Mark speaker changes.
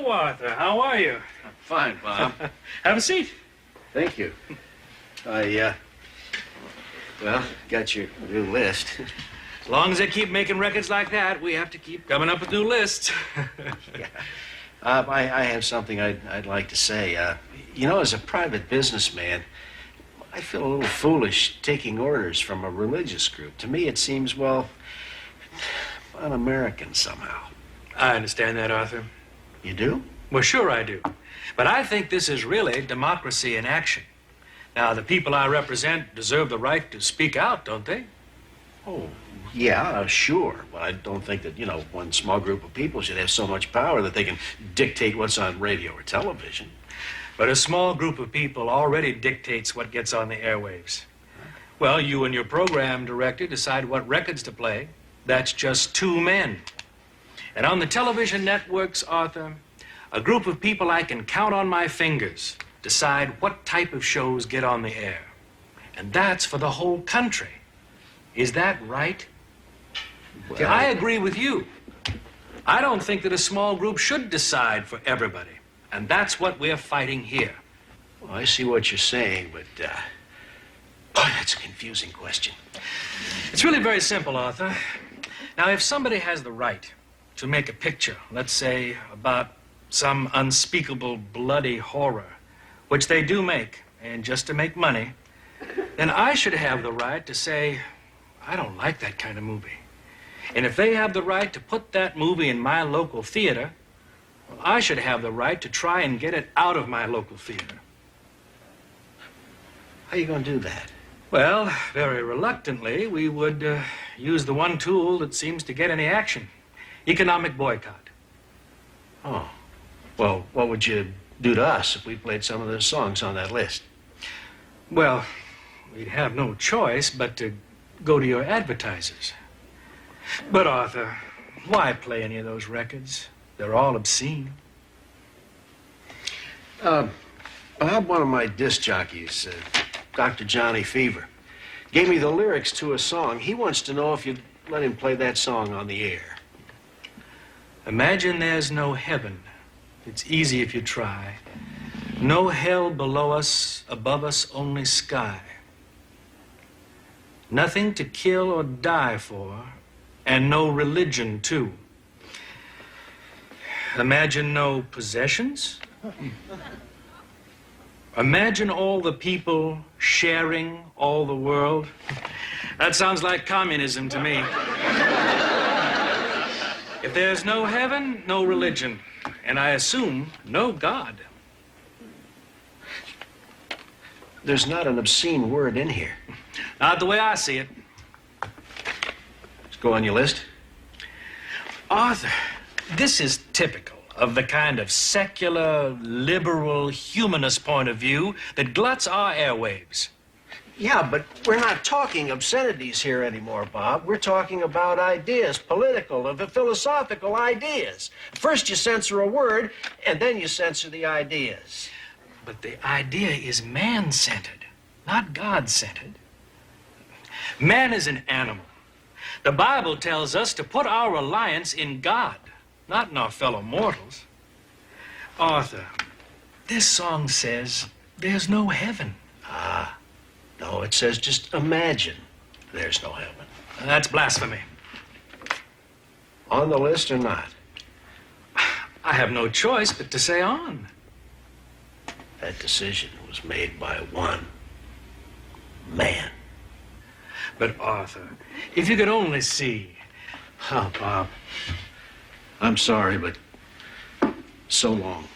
Speaker 1: Hello, Arthur. How are you?
Speaker 2: I'm fine, Bob.
Speaker 1: Have a seat.
Speaker 2: Thank you. Well, got your new list.
Speaker 1: As long as they keep making records like that, we have to keep coming up with new lists.
Speaker 2: Yeah. I have something I'd like to say. You know, as a private businessman, I feel a little foolish taking orders from a religious group. To me, it seems, well, un-American somehow.
Speaker 1: I understand that, Arthur.
Speaker 2: You do?
Speaker 1: Well, sure I do. But I think this is really democracy in action. Now, the people I represent deserve the right to speak out, don't they?
Speaker 2: Oh, yeah, sure. But I don't think that, one small group of people should have so much power that they can dictate what's on radio or television.
Speaker 1: But a small group of people already dictates what gets on the airwaves. Well, you and your program director decide what records to play. That's just two men. And on the television networks, Arthur, a group of people I can count on my fingers decide what type of shows get on the air. And that's for the whole country. Is that right?
Speaker 2: Well,
Speaker 1: See, I agree with you. I don't think that a small group should decide for everybody. And that's what we're fighting here.
Speaker 2: Well, I see what you're saying, but, boy, that's a confusing question.
Speaker 1: It's really very simple, Arthur. Now, if somebody has the right to make a picture, let's say, about some unspeakable bloody horror, which they do make, and just to make money, then I should have the right to say, I don't like that kind of movie. And if they have the right to put that movie in my local theater, well, I should have the right to try and get it out of my local theater.
Speaker 2: How are you going to do that?
Speaker 1: Well, very reluctantly, we would use the one tool that seems to get any action. Economic boycott.
Speaker 2: Oh. Well, what would you do to us if we played some of those songs on that list?
Speaker 1: Well, we'd have no choice but to go to your advertisers. But, Arthur, why play any of those records? They're all obscene.
Speaker 2: Bob, one of my disc jockeys, Dr. Johnny Fever, gave me the lyrics to a song. He wants to know if you'd let him play that song on the air.
Speaker 1: Imagine there's no heaven. It's easy if you try. No hell below us, above us only sky. Nothing to kill or die for, and no religion, too. Imagine no possessions. Imagine all the people sharing all the world. That sounds like communism to me. If there's no heaven, no religion, and I assume no God.
Speaker 2: There's not an obscene word in here.
Speaker 1: Not the way I see it.
Speaker 2: Let's go on your list.
Speaker 1: Arthur, this is typical of the kind of secular, liberal, humanist point of view that gluts our airwaves.
Speaker 2: Yeah, but we're not talking obscenities here anymore, Bob. We're talking about ideas, political and philosophical ideas. First you censor a word, and then you censor the ideas.
Speaker 1: But the idea is man-centered, not God-centered. Man is an animal. The Bible tells us to put our reliance in God, not in our fellow mortals. Arthur, this song says there's no heaven.
Speaker 2: Ah, no, it says just imagine there's no heaven.
Speaker 1: That's blasphemy.
Speaker 2: On the list or not?
Speaker 1: I have no choice but to say on.
Speaker 2: That decision was made by one man.
Speaker 1: But Arthur, if you could only see.
Speaker 2: Oh, Bob, I'm sorry, but so long.